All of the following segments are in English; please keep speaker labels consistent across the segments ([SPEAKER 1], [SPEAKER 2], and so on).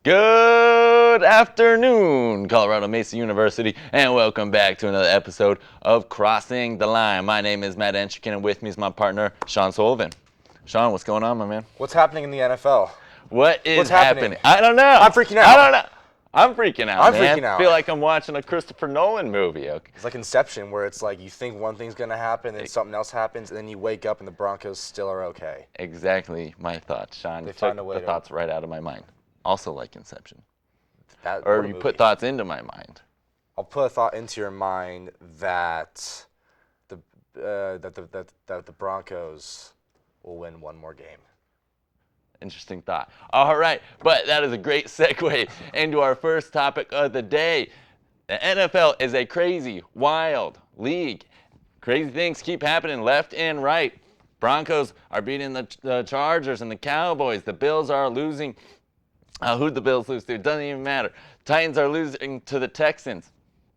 [SPEAKER 1] Good afternoon, Colorado Mesa University, and welcome back to another episode of Crossing the Line. My name is Matt Enchikin, and with me is my partner, Sean Sullivan. Sean, what's going on, my man?
[SPEAKER 2] What's happening in the NFL?
[SPEAKER 1] What is
[SPEAKER 2] What's happening?
[SPEAKER 1] I don't know.
[SPEAKER 2] I'm freaking out.
[SPEAKER 1] I don't know. I'm freaking out,
[SPEAKER 2] I'm
[SPEAKER 1] man.
[SPEAKER 2] freaking out.
[SPEAKER 1] I feel like I'm watching a Christopher Nolan movie. Okay.
[SPEAKER 2] It's like Inception, where it's like you think one thing's going to happen, and something else happens, and then you wake up and the Broncos still are okay.
[SPEAKER 1] Exactly my thoughts, Sean.
[SPEAKER 2] They
[SPEAKER 1] You
[SPEAKER 2] find
[SPEAKER 1] took
[SPEAKER 2] a way
[SPEAKER 1] the
[SPEAKER 2] to-
[SPEAKER 1] thoughts right out of my mind. Also like Inception.
[SPEAKER 2] What
[SPEAKER 1] Or
[SPEAKER 2] a
[SPEAKER 1] you
[SPEAKER 2] movie.
[SPEAKER 1] put thoughts into my mind.
[SPEAKER 2] I'll put a thought into your mind that the Broncos will win one more game.
[SPEAKER 1] Interesting thought. All right, but that is a great segue into our first topic of the day. The NFL is a crazy, wild league. Crazy things keep happening left and right. Broncos are beating the Chargers and the Cowboys. The Bills are losing. Who'd the Bills lose to? It doesn't even matter. Titans are losing to the Texans.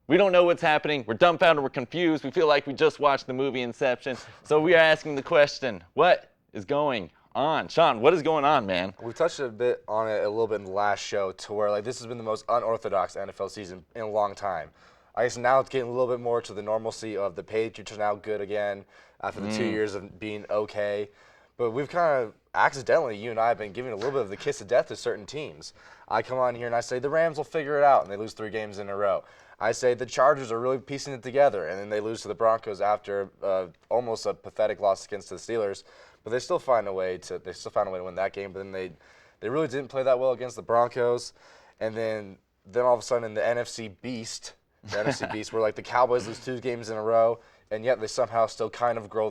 [SPEAKER 1] We don't know what's happening. We're dumbfounded. We're confused. We feel like we just watched the movie Inception. So we are asking the question, what is going on? Sean, what is going on, man?
[SPEAKER 2] We touched a bit on it a little bit in the last show, to where like this has been the most unorthodox NFL season in a long time. I guess now it's getting a little bit more to the normalcy of the Patriots are now good again after the 2 years of being okay. But we've kind of accidentally, you and I have been giving a little bit of the kiss of death to certain teams. I come on here and I say the Rams will figure it out, and they lose 3 games in a row. I say the Chargers are really piecing it together, and then they lose to the Broncos after almost a pathetic loss against the Steelers. But they still find a way to win that game. But then they really didn't play that well against the Broncos, and then all of a sudden in the NFC Beast, where like the Cowboys lose 2 games in a row, and yet they somehow still kind of grow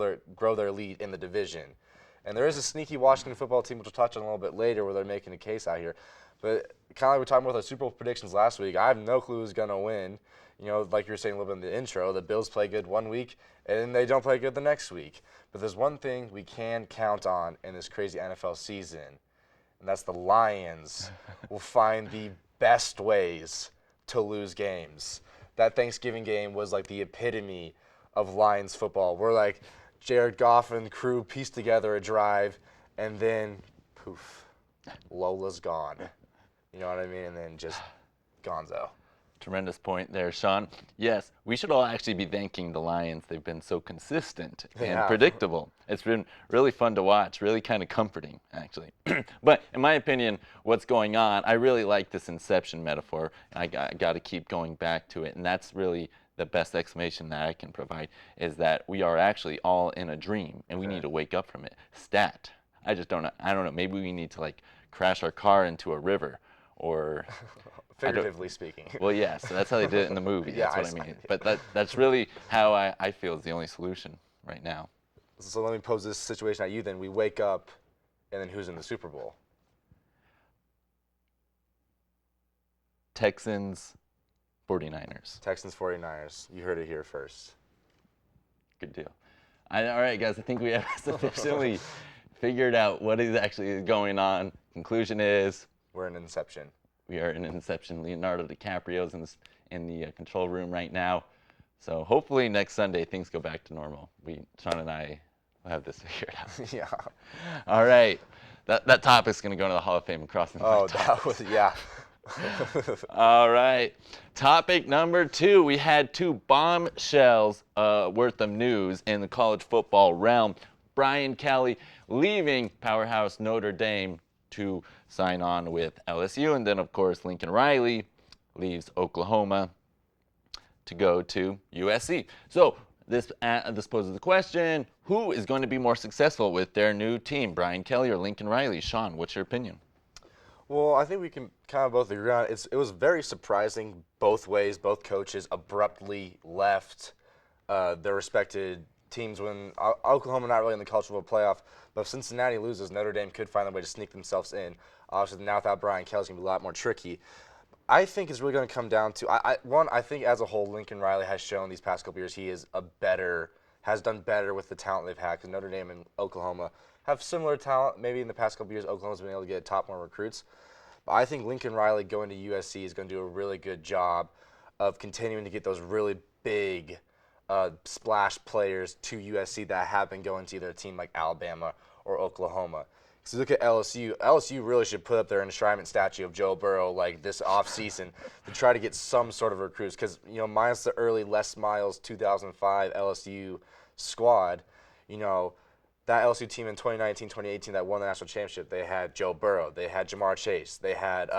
[SPEAKER 2] their lead in the division. And there is a sneaky Washington football team, which we'll touch on a little bit later, where they're making a case out here. But kind of like we were talking about the Super Bowl predictions last week, I have no clue who's going to win. You know, like you were saying a little bit in the intro, the Bills play good one week, and then they don't play good the next week. But there's one thing we can count on in this crazy NFL season, and that's the Lions will find the best ways to lose games. That Thanksgiving game was like the epitome of Lions football. We're like Jared Goff and the crew pieced together a drive, and then poof, Lola's gone. You know what I mean? And then just gonzo.
[SPEAKER 1] Tremendous point there, Sean. Yes, we should all actually be thanking the Lions. They've been so consistent and predictable. It's been really fun to watch, really kind of comforting, actually. But in my opinion, what's going on, I really like this Inception metaphor, and I got to keep going back to it. And that's really the best explanation that I can provide, is that we are actually all in a dream, and we need to wake up from it. Stat. I just don't know. I don't know. Maybe we need to, like, crash our car into a river, or...
[SPEAKER 2] Figuratively speaking.
[SPEAKER 1] Well, yeah, so that's how they did it in the movie.
[SPEAKER 2] Yeah,
[SPEAKER 1] That's what I mean. But that's really how I feel is the only solution right now.
[SPEAKER 2] So let me pose this situation at you then. We wake up, and then who's in the Super Bowl?
[SPEAKER 1] Texans, 49ers.
[SPEAKER 2] Texans, 49ers. You heard it here first.
[SPEAKER 1] Good deal. All right, guys, I think we have sufficiently figured out what is actually going on. Conclusion is...
[SPEAKER 2] We're in Inception.
[SPEAKER 1] We are in Inception. Leonardo DiCaprio's in the control room right now. So hopefully next Sunday things go back to normal. Sean and I will have this figured out.
[SPEAKER 2] Yeah.
[SPEAKER 1] All right. That topic's going to go into the Hall of Fame and crossing the line.
[SPEAKER 2] Oh, that was, yeah.
[SPEAKER 1] All right. Topic number 2. We had 2 bombshells worth of news in the college football realm. Brian Kelly leaving powerhouse Notre Dame to sign on with LSU, and then of course Lincoln Riley leaves Oklahoma to go to USC. So this poses the question, who is going to be more successful with their new team, Brian Kelly or Lincoln Riley? Sean, what's your opinion?
[SPEAKER 2] Well, I think we can kind of both agree on it. It was very surprising both ways. Both coaches abruptly left their respected teams when Oklahoma not really in the college football playoff, but if Cincinnati loses, Notre Dame could find a way to sneak themselves in. Obviously, now without Brian Kelly, it's going to be a lot more tricky. I think it's really going to come down to, I think as a whole, Lincoln Riley has shown these past couple years he is has done better with the talent they've had, because Notre Dame and Oklahoma have similar talent. Maybe in the past couple years, Oklahoma's been able to get top more recruits. But I think Lincoln Riley going to USC is going to do a really good job of continuing to get those really big splash players to USC that have been going to either a team like Alabama or Oklahoma. So look at LSU. LSU really should put up their enshrinement statue of Joe Burrow like this offseason to try to get some sort of recruits. Because, minus the early Les Miles 2005 LSU squad, that LSU team in 2019, 2018 that won the national championship, they had Joe Burrow, they had Jamar Chase, they had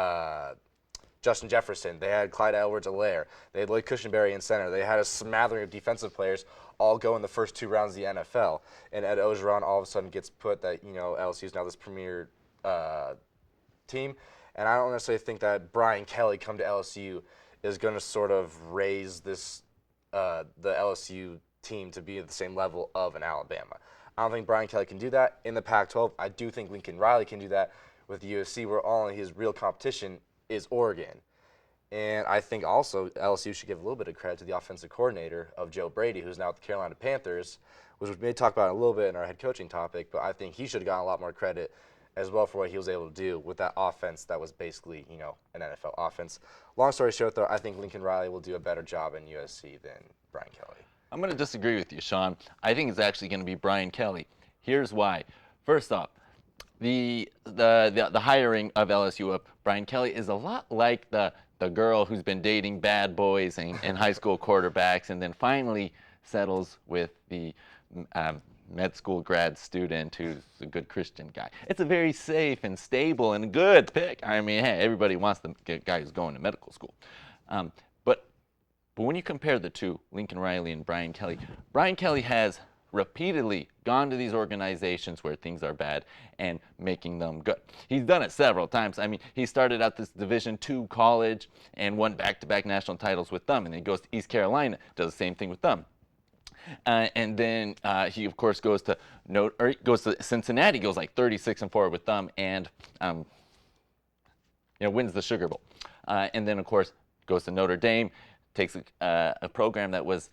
[SPEAKER 2] Justin Jefferson, they had Clyde Edwards-Helaire, they had Lloyd Cushenberry in center, they had a smattering of defensive players all go in the first 2 rounds of the NFL. And Ed Ogeron all of a sudden gets put that, LSU is now this premier team. And I don't necessarily think that Brian Kelly come to LSU is going to sort of raise this the LSU team to be at the same level of an Alabama. I don't think Brian Kelly can do that. In the Pac-12, I do think Lincoln Riley can do that with USC, where all his real competition is Oregon. And I think also LSU should give a little bit of credit to the offensive coordinator of Joe Brady, who's now with the Carolina Panthers, which we may talk about a little bit in our head coaching topic, but I think he should have gotten a lot more credit as well for what he was able to do with that offense that was basically, an NFL offense. Long story short, though, I think Lincoln Riley will do a better job in USC than Brian Kelly.
[SPEAKER 1] I'm going to disagree with you, Sean. I think it's actually going to be Brian Kelly. Here's why. First off, the hiring of LSU of Brian Kelly is a lot like the girl who's been dating bad boys and high school quarterbacks and then finally settles with the med school grad student who's a good Christian guy. It's a very safe and stable and good pick. I mean, hey, everybody wants the guy who's going to medical school. But when you compare the two, Lincoln Riley and Brian Kelly has repeatedly gone to these organizations where things are bad and making them good. He's done it several times. I mean, he started out this Division II college and won back-to-back national titles with them, and then he goes to East Carolina, does the same thing with them. And then he, of course, goes to Cincinnati, goes like 36-4 with them, and wins the Sugar Bowl. And then, of course, goes to Notre Dame, takes a program that was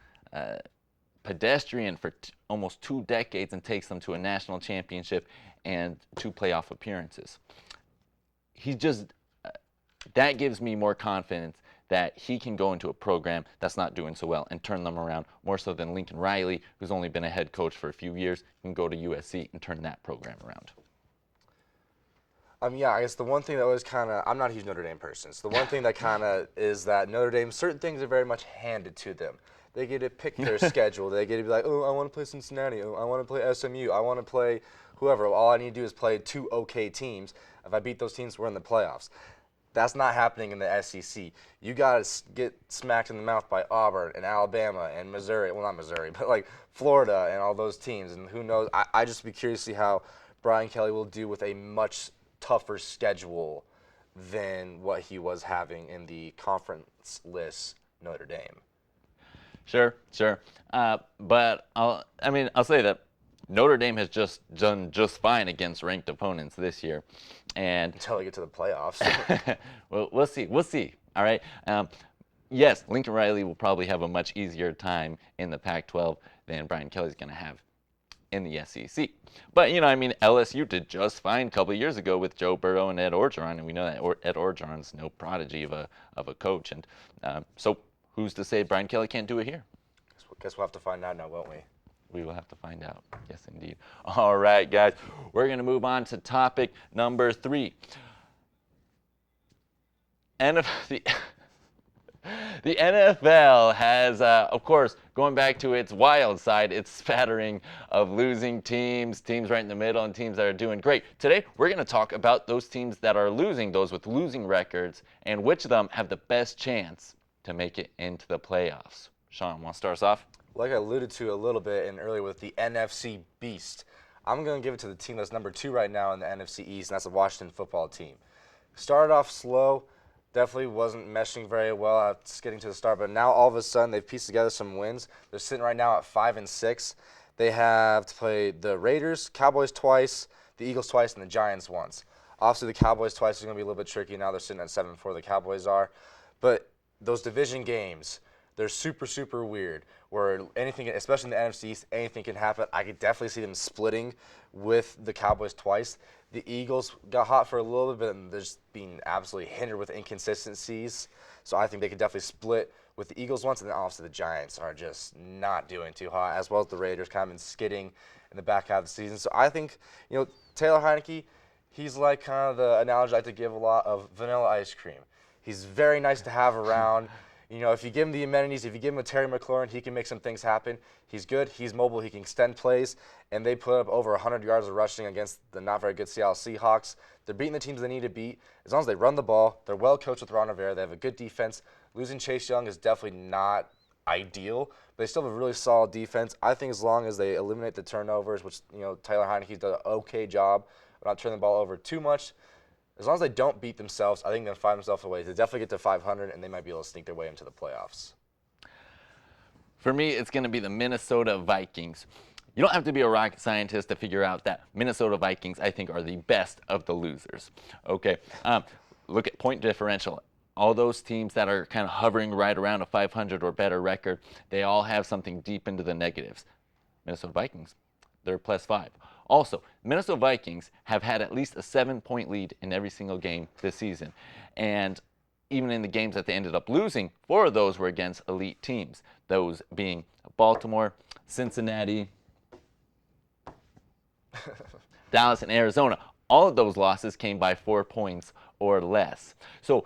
[SPEAKER 1] pedestrian for almost 2 decades and takes them to a national championship and 2 playoff appearances. That gives me more confidence that he can go into a program that's not doing so well and turn them around, more so than Lincoln Riley, who's only been a head coach for a few years, can go to USC and turn that program around.
[SPEAKER 2] Yeah, I guess the one thing that was I'm not a huge Notre Dame person, so the one thing that is that Notre Dame, certain things are very much handed to them. They get to pick their schedule. They get to be like, oh, I want to play Cincinnati. Oh, I want to play SMU. I want to play whoever. All I need to do is play 2 okay teams. If I beat those teams, we're in the playoffs. That's not happening in the SEC. You got to get smacked in the mouth by Auburn and Alabama and Missouri. Well, not Missouri, but like Florida and all those teams. And who knows? I just be curious to see how Brian Kelly will do with a much tougher schedule than what he was having in the conference-less Notre Dame.
[SPEAKER 1] Sure. But I'll say that Notre Dame has just done just fine against ranked opponents this year, and
[SPEAKER 2] until they get to the playoffs.
[SPEAKER 1] well, we'll see. All right. Yes, Lincoln Riley will probably have a much easier time in the Pac-12 than Brian Kelly's going to have in the SEC. But LSU did just fine a couple of years ago with Joe Burrow and Ed Orgeron, and we know that Ed Orgeron's no prodigy of a coach, and so who's to say Brian Kelly can't do it here?
[SPEAKER 2] Guess we'll have to find out now, won't we?
[SPEAKER 1] We will have to find out. Yes, indeed. All right, guys. We're going to move on to topic number 3. The NFL has, of course, going back to its wild side, its spattering of losing teams right in the middle, and teams that are doing great. Today, we're going to talk about those teams that are losing, those with losing records, and which of them have the best chance to make it into the playoffs. Sean, want to start us off?
[SPEAKER 2] Like I alluded to a little bit and earlier with the NFC Beast, I'm going to give it to the team that's number 2 right now in the NFC East, and that's the Washington football team. Started off slow, definitely wasn't meshing very well at getting to the start, but now all of a sudden they've pieced together some wins. They're sitting right now at 5-6. They have to play the Raiders, Cowboys twice, the Eagles twice, and the Giants once. Obviously, the Cowboys twice is going to be a little bit tricky. Now they're sitting at 7-4, the Cowboys are. But those division games, they're super, super weird, where anything, especially in the NFC East, anything can happen. I could definitely see them splitting with the Cowboys twice. The Eagles got hot for a little bit, and they're just being absolutely hindered with inconsistencies. So I think they could definitely split with the Eagles once, and then obviously the Giants are just not doing too hot, as well as the Raiders kind of been skidding in the back half of the season. So I think, Taylor Heineke, He's like kind of the analogy I like to give a lot of vanilla ice cream. He's very nice to have around. You know, if you give him the amenities, if you give him a Terry McLaurin, he can make some things happen. He's good. He's mobile. He can extend plays. And they put up over 100 yards of rushing against the not very good Seattle Seahawks. They're beating the teams they need to beat. As long as they run the ball, they're well coached with Ron Rivera. They have a good defense. Losing Chase Young is definitely not ideal, but they still have a really solid defense. I think as long as they eliminate the turnovers, which, you know, Taylor Heineke's done an okay job of not turning the ball over too much, as long as they don't beat themselves, I think they'll find themselves a way to definitely get to 500, and they might be able to sneak their way into the playoffs.
[SPEAKER 1] For me, it's going to be the Minnesota Vikings. You don't have to be a rocket scientist to figure out that Minnesota Vikings, I think, are the best of the losers. Okay, look at point differential. All those teams that are kind of hovering right around a 500 or better record, they all have something deep into the negatives. Minnesota Vikings, they're +5. Also, Minnesota Vikings have had at least a 7-point lead in every single game this season. And even in the games that they ended up losing, 4 of those were against elite teams. Those being Baltimore, Cincinnati, Dallas, and Arizona. All of those losses came by 4 points or less. So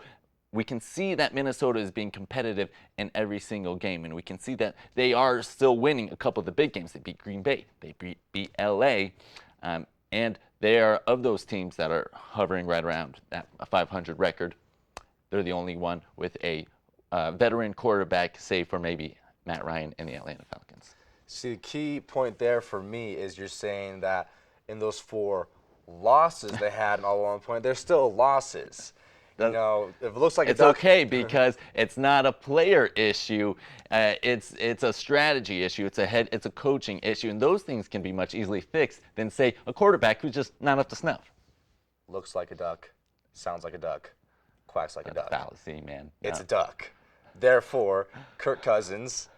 [SPEAKER 1] we can see that Minnesota is being competitive in every single game, and we can see that they are still winning a couple of the big games. They beat Green Bay, they beat LA, and they are, of those teams that are hovering right around that 500 record, they're the only one with a veteran quarterback, save for maybe Matt Ryan and the Atlanta Falcons.
[SPEAKER 2] See, the key point there for me is you're saying that in those 4 losses they had in all 1 point, they're still losses. You know, it looks like
[SPEAKER 1] it's okay because it's not a player issue. It's a strategy issue. It's a coaching issue, and those things can be much easily fixed than, say, a quarterback who's just not up to snuff.
[SPEAKER 2] Looks like a duck, sounds like a duck, quacks like a duck.
[SPEAKER 1] Fallacy, man.
[SPEAKER 2] It's a duck. Therefore, Kirk Cousins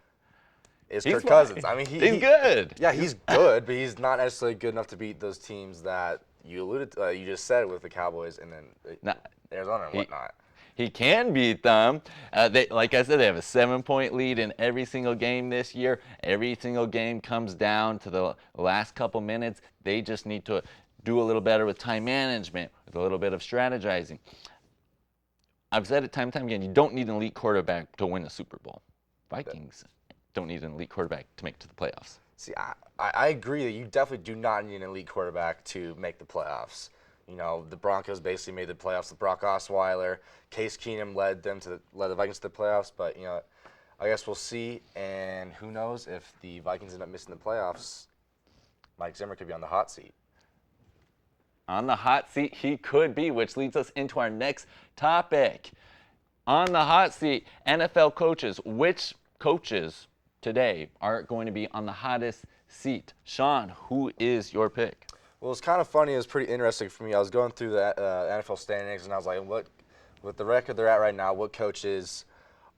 [SPEAKER 2] is
[SPEAKER 1] He's
[SPEAKER 2] Kirk
[SPEAKER 1] fine.
[SPEAKER 2] Cousins. I mean,
[SPEAKER 1] he's good.
[SPEAKER 2] Yeah, he's good, but he's not necessarily good enough to beat those teams that you alluded to. You just said with the Cowboys and then Arizona and whatnot.
[SPEAKER 1] He can beat them. Like I said, they have a 7-point lead in every single game this year. Every single game comes down to the last couple minutes. They just need to do a little better with time management, with a little bit of strategizing. I've said it time and time again, you don't need an elite quarterback to win a Super Bowl. Vikings don't need an elite quarterback to make it to the playoffs.
[SPEAKER 2] See, I agree that you definitely do not need an elite quarterback to make the playoffs. You know, the Broncos basically made the playoffs with Brock Osweiler. Case Keenum led the Vikings to the playoffs, but, you know, I guess we'll see. And who knows if the Vikings end up missing the playoffs, Mike Zimmer could be on the hot seat.
[SPEAKER 1] On the hot seat, he could be, which leads us into our next topic. On the hot seat, NFL coaches. Which coaches today are going to be on the hottest seat? Sean, who is your pick?
[SPEAKER 2] Well, it's kind of funny. It was pretty interesting for me. I was going through the NFL standings, and I was like, with the record they're at right now, what coaches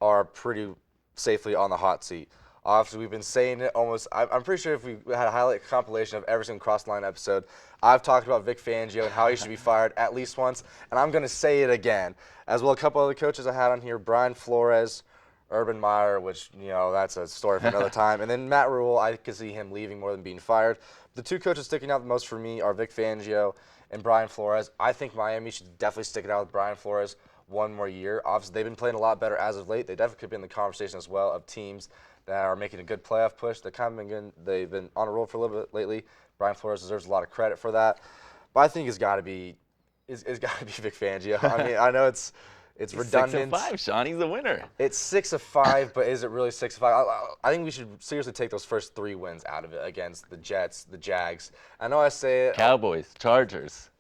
[SPEAKER 2] are pretty safely on the hot seat? Obviously, we've been saying it almost. I'm pretty sure if we had a highlight compilation of every single Cross-Line episode, I've talked about Vic Fangio and how he should be fired at least once, and I'm going to say it again. As well, a couple other coaches I had on here, Brian Flores, Urban Meyer, which, you know, that's a story for another time. And then Matt Rule, I could see him leaving more than being fired. The 2 coaches sticking out the most for me are Vic Fangio and Brian Flores. I think Miami should definitely stick it out with Brian Flores 1 more year. Obviously, they've been playing a lot better as of late. They definitely could be in the conversation as well of teams that are making a good playoff push. They've been on a roll for a little bit lately. Brian Flores deserves a lot of credit for that. But I think it's got to be Vic Fangio. I mean, I know it's redundant.
[SPEAKER 1] 6-5, Sean. He's the winner.
[SPEAKER 2] It's 6-5, but is it really 6-5? I think we should seriously take those first 3 wins out of it against the Jets, the Jags. I know I say it.
[SPEAKER 1] Cowboys, Chargers.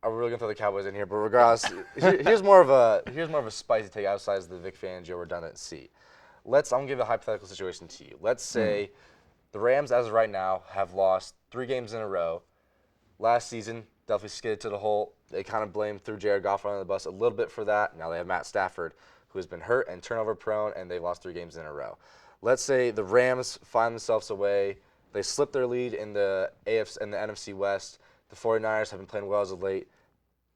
[SPEAKER 2] We're really gonna throw the Cowboys in here, but regardless, here's more of a spicy take outside of the Vic Fangio redundancy. I'm gonna give a hypothetical situation to you. Let's say the Rams, as of right now, have lost 3 games in a row. Last season, definitely skidded to the hole. They kind of threw Jared Goff under the bus a little bit for that. Now they have Matt Stafford, who has been hurt and turnover prone, and they've lost 3 games in a row. Let's say the Rams find themselves away. They slip their lead in the AFC and the NFC West. The 49ers have been playing well as of late,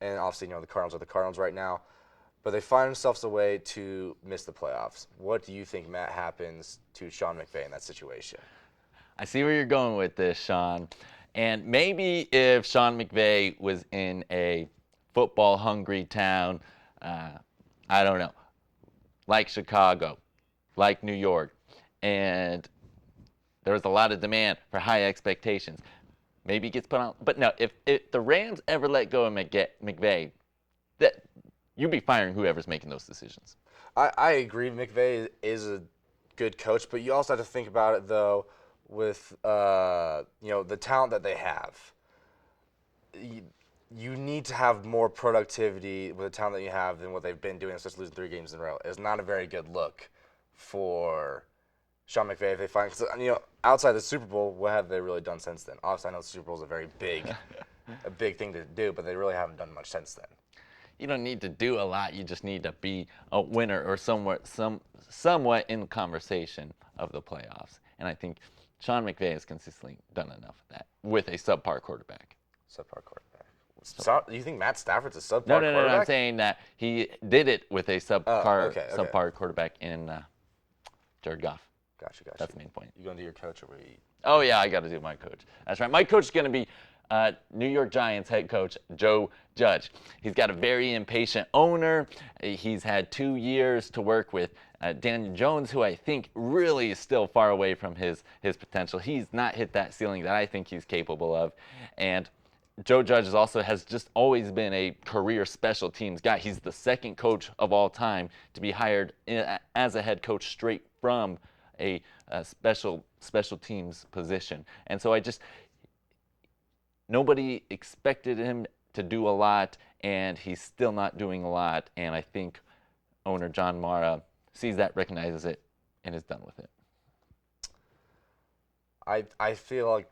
[SPEAKER 2] and obviously, you know, the Cardinals are the Cardinals right now. But they find themselves a way to miss the playoffs. What do you think, Matt, happens to Sean McVay in that situation?
[SPEAKER 1] I see where you're going with this, Sean. And maybe if Sean McVay was in a football-hungry town, I don't know, like Chicago, like New York, and there was a lot of demand for high expectations, maybe he gets put on. But no, if the Rams ever let go of McVay, that you'd be firing whoever's making those decisions.
[SPEAKER 2] I agree. McVay is a good coach, but you also have to think about it though, with the talent that they have. You need to have more productivity with the talent that you have than what they've been doing, since losing 3 games in a row. It's not a very good look for Sean McVay if they find, outside the Super Bowl, what have they really done since then? Obviously, I know the Super Bowl is a very big thing to do, but they really haven't done much since then.
[SPEAKER 1] You don't need to do a lot. You just need to be a winner or somewhat in the conversation of the playoffs. And I think Sean McVay has consistently done enough of that with a subpar quarterback.
[SPEAKER 2] Subpar quarterback. You think Matt Stafford's a subpar quarterback?
[SPEAKER 1] No. I'm saying that he did it with a subpar quarterback in Jared Goff.
[SPEAKER 2] Gotcha.
[SPEAKER 1] That's the main point.
[SPEAKER 2] You going to do your coach or what?
[SPEAKER 1] Oh, yeah, I got to do my coach. That's right. My coach is going to be New York Giants head coach Joe Judge. He's got a very impatient owner. He's had 2 years to work with Daniel Jones, who I think really is still far away from his potential. He's not hit that ceiling that I think he's capable of. And Joe Judge has just always been a career special teams guy. He's the second coach of all time to be hired as a head coach straight from a special teams position. And so nobody expected him to do a lot, and he's still not doing a lot. And I think owner John Mara sees that, recognizes it, and is done with it.
[SPEAKER 2] I feel like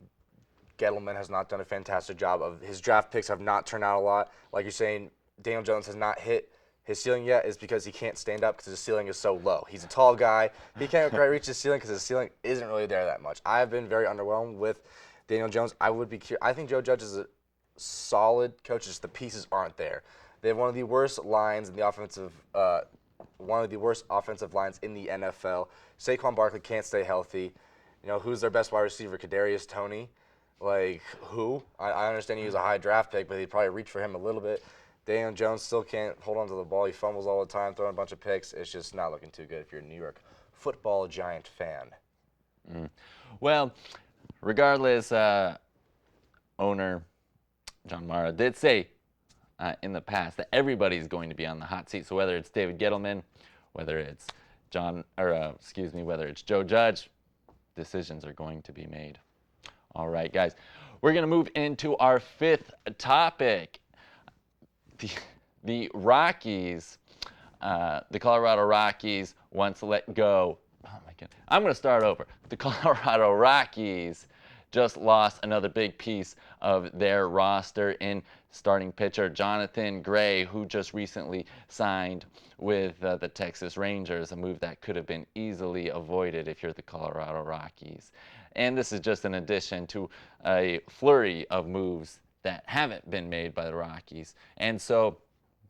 [SPEAKER 2] Gettleman has not done a fantastic job. His draft picks have not turned out a lot. Like you're saying, Daniel Jones has not hit his ceiling yet, is because he can't stand up because his ceiling is so low. He's a tall guy. He can't quite reach his ceiling because his ceiling isn't really there that much. I've been very underwhelmed with Daniel Jones. I would be curious. I think Joe Judge is a solid coach. Just the pieces aren't there. They have one of the worst lines in the offensive, one of the worst offensive lines in the NFL. Saquon Barkley can't stay healthy. Who's their best wide receiver? Kadarius Toney. Like, who? I understand he was a high draft pick, but he'd probably reach for him a little bit. Daniel Jones still can't hold on to the ball. He fumbles all the time, throwing a bunch of picks. It's just not looking too good if you're a New York football Giant fan.
[SPEAKER 1] Well, regardless, owner John Mara did say in the past that everybody's going to be on the hot seat. So whether it's David Gettleman, whether it's whether it's Joe Judge, decisions are going to be made. All right, guys, we're going to move into our 5th topic. The Rockies, the Colorado Rockies once let go. Oh my God. I'm going to start over. The Colorado Rockies just lost another big piece of their roster in starting pitcher Jonathan Gray, who just recently signed with the Texas Rangers, a move that could have been easily avoided if you're the Colorado Rockies. And this is just an addition to a flurry of moves that haven't been made by the Rockies. And so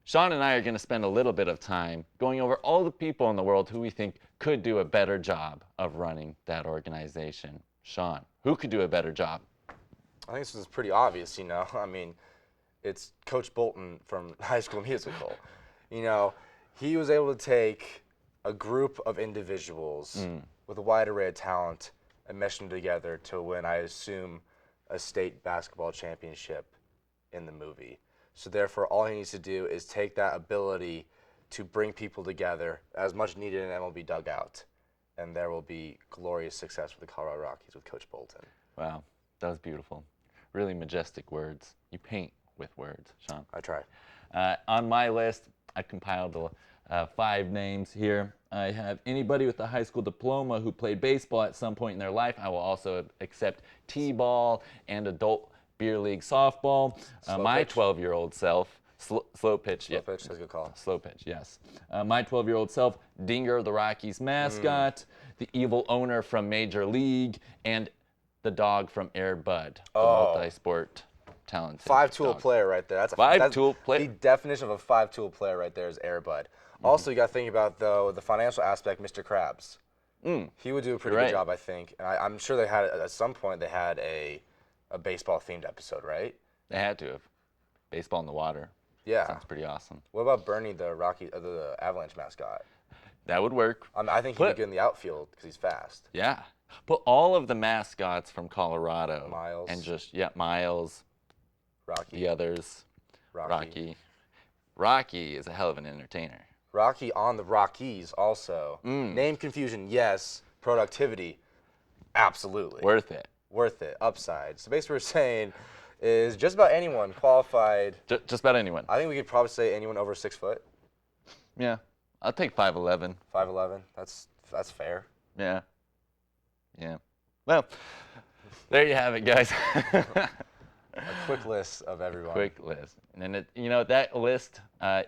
[SPEAKER 1] Sean and I are going to spend a little bit of time going over all the people in the world who we think could do a better job of running that organization. Sean, who could do a better job?
[SPEAKER 2] I think this is pretty obvious, I mean, it's Coach Bolton from High School Musical. He was able to take a group of individuals with a wide array of talent and mesh them together to win, I assume, a state basketball championship in the movie. So therefore, all he needs to do is take that ability to bring people together, as much needed in MLB dugout, and there will be glorious success for the Colorado Rockies with Coach Bolton.
[SPEAKER 1] Wow, that was beautiful. Really majestic words. You paint with words, Sean.
[SPEAKER 2] I try.
[SPEAKER 1] On my list, I compiled 5 names here. I have anybody with a high school diploma who played baseball at some point in their life. I will also accept t-ball and adult beer league softball. My 12-year-old self, slow pitch.
[SPEAKER 2] Slow pitch, that's a good call.
[SPEAKER 1] Slow pitch, yes. My 12-year-old self, Dinger, the Rockies mascot, the evil owner from Major League, and the dog from Air Bud, the multi-sport talented
[SPEAKER 2] 5-tool
[SPEAKER 1] dog.
[SPEAKER 2] player right there. That's a
[SPEAKER 1] 5-tool player.
[SPEAKER 2] The definition of a 5-tool player right there is Air Bud. Also, you got to think about, though, the financial aspect, Mr. Krabs. He would do a pretty good job, I think. And I'm sure they had, at some point, they had a a baseball-themed episode, right?
[SPEAKER 1] They had to have. Baseball in the water.
[SPEAKER 2] Yeah.
[SPEAKER 1] Sounds pretty awesome.
[SPEAKER 2] What about Bernie, the Avalanche mascot?
[SPEAKER 1] That would work.
[SPEAKER 2] I think he'd be good in the outfield because he's fast.
[SPEAKER 1] Yeah. Put all of the mascots from Colorado.
[SPEAKER 2] Miles.
[SPEAKER 1] And just, Miles.
[SPEAKER 2] Rocky.
[SPEAKER 1] The others.
[SPEAKER 2] Rocky.
[SPEAKER 1] Rocky is a hell of an entertainer.
[SPEAKER 2] Rocky on the Rockies also. Name confusion, yes. Productivity, absolutely.
[SPEAKER 1] Worth it.
[SPEAKER 2] Worth it. Upside. So basically what we're saying is just about anyone qualified.
[SPEAKER 1] Just about anyone.
[SPEAKER 2] I think we could probably say anyone over 6 foot.
[SPEAKER 1] Yeah. I'll take 5'11".
[SPEAKER 2] 5'11". That's fair.
[SPEAKER 1] Yeah. Yeah. Well, there you have it, guys.
[SPEAKER 2] A quick list of everyone.
[SPEAKER 1] Quick list. And that list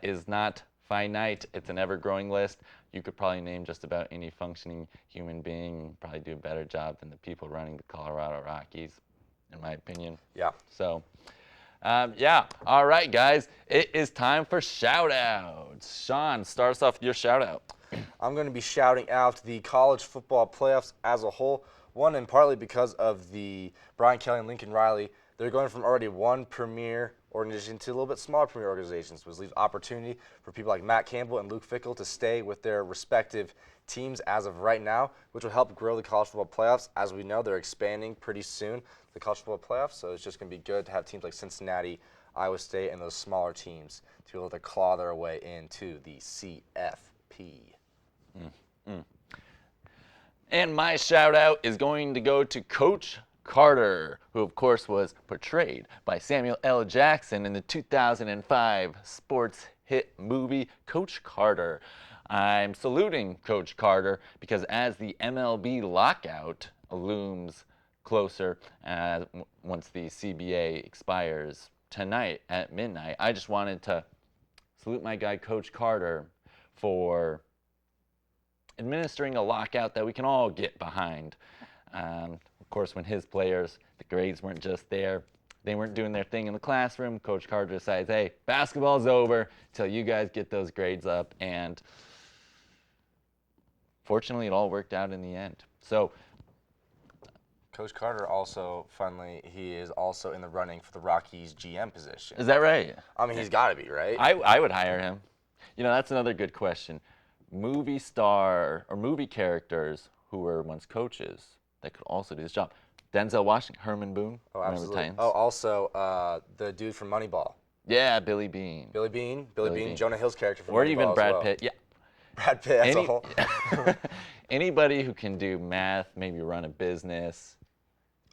[SPEAKER 1] is not finite. It's an ever-growing list. You could probably name just about any functioning human being and probably do a better job than the people running the Colorado Rockies, in my opinion.
[SPEAKER 2] Yeah.
[SPEAKER 1] So, yeah. All right, guys. It is time for shout-outs. Sean, start us off with your shout-out.
[SPEAKER 2] I'm going to be shouting out the college football playoffs as a whole. One, and partly because of the Brian Kelly and Lincoln Riley. They're going from already one premier organization to a little bit smaller premier organizations, which leaves opportunity for people like Matt Campbell and Luke Fickell to stay with their respective teams as of right now, which will help grow the college football playoffs. As we know, they're expanding pretty soon, the college football playoffs, so it's just going to be good to have teams like Cincinnati, Iowa State, and those smaller teams to be able to claw their way into the CFP.
[SPEAKER 1] And my shout-out is going to go to Coach Carter, who of course was portrayed by Samuel L. Jackson in the 2005 sports hit movie Coach Carter. I'm saluting Coach Carter because as the MLB lockout looms closer, once the CBA expires tonight at midnight, I just wanted to salute my guy Coach Carter for administering a lockout that we can all get behind. Of course, when his players, the grades weren't just there, they weren't doing their thing in the classroom, Coach Carter decides, hey, basketball's over till you guys get those grades up. And fortunately, it all worked out in the end. So,
[SPEAKER 2] Coach Carter also, funnily, he is also in the running for the Rockies GM position.
[SPEAKER 1] is that right?
[SPEAKER 2] I mean, he's got to be, right?
[SPEAKER 1] I would hire him. That's another good question. Movie star or movie characters who were once coaches that could also do this job. Denzel Washington, Herman Boone.
[SPEAKER 2] Oh, absolutely.
[SPEAKER 1] Titans?
[SPEAKER 2] Oh, also the dude from Moneyball.
[SPEAKER 1] Yeah, Billy Bean.
[SPEAKER 2] Billy Bean, Jonah Hill's character from
[SPEAKER 1] Or
[SPEAKER 2] Moneyball
[SPEAKER 1] even
[SPEAKER 2] as
[SPEAKER 1] Brad
[SPEAKER 2] well.
[SPEAKER 1] Pitt. Yeah.
[SPEAKER 2] Brad Pitt as a whole.
[SPEAKER 1] Anybody who can do math, maybe run a business.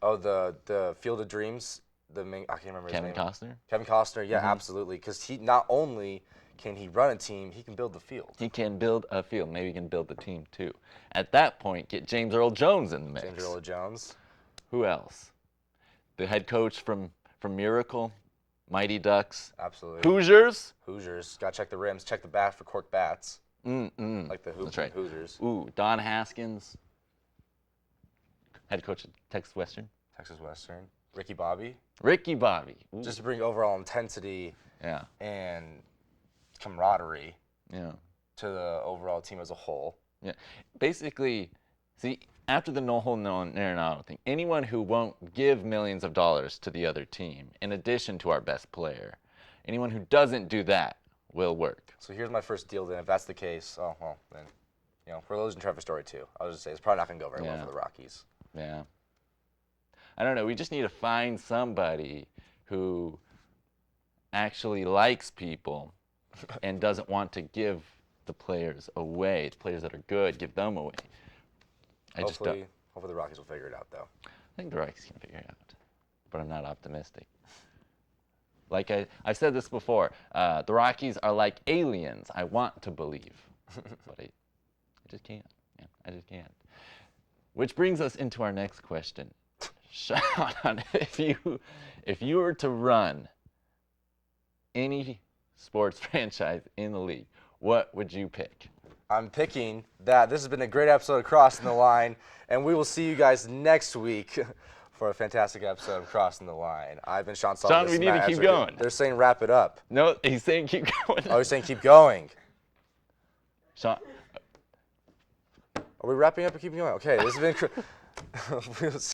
[SPEAKER 2] Oh, the Field of Dreams. I can't remember his name.
[SPEAKER 1] Kevin Costner.
[SPEAKER 2] Kevin Costner. Yeah, absolutely. Because he not only can he run a team, he can build the field.
[SPEAKER 1] He can build a field. Maybe he can build the team too. At that point, get James Earl Jones in the mix.
[SPEAKER 2] James Earl Jones.
[SPEAKER 1] Who else? The head coach from Miracle, Mighty Ducks.
[SPEAKER 2] Absolutely.
[SPEAKER 1] Hoosiers.
[SPEAKER 2] Hoosiers. Got to check the rims. Check the bats for cork bats. Like the
[SPEAKER 1] That's right.
[SPEAKER 2] Hoosiers.
[SPEAKER 1] Ooh, Don Haskins. Head coach at Texas Western.
[SPEAKER 2] Texas Western. Ricky Bobby.
[SPEAKER 1] Ricky Bobby. Ooh.
[SPEAKER 2] Just to bring overall intensity
[SPEAKER 1] Yeah.
[SPEAKER 2] and camaraderie
[SPEAKER 1] Yeah.
[SPEAKER 2] to the overall team as a whole.
[SPEAKER 1] Yeah. Basically, see, after the no hold no Arenado thing, anyone who won't give millions of dollars to the other team, in addition to our best player, anyone who doesn't do that will work.
[SPEAKER 2] So here's my first deal then. If that's the case, then, we're losing Trevor Story too. I was just say it's probably not going to go very well for the Rockies.
[SPEAKER 1] Yeah. I don't know. We just need to find somebody who actually likes people and doesn't want to give the players away. The players that are good, give them away.
[SPEAKER 2] Hopefully the Rockies will figure it out, though.
[SPEAKER 1] I think the Rockies can figure it out, but I'm not optimistic. Like I've said this before, the Rockies are like aliens. I want to believe, but I just can't. Yeah, I just can't. Which brings us into our next question. Sean, if you were to run any sports franchise in the league, what would you pick?
[SPEAKER 2] I'm picking that. This has been a great episode of Crossing the Line, and we will see you guys next week for a fantastic episode of Crossing the Line. I've been Sean Sullivan.
[SPEAKER 1] Sean, we need to keep going.
[SPEAKER 2] They're saying wrap it up.
[SPEAKER 1] No, he's saying keep going.
[SPEAKER 2] Oh, he's saying keep going.
[SPEAKER 1] Sean.
[SPEAKER 2] Are we wrapping up or keeping going? Okay, this has been... we'll see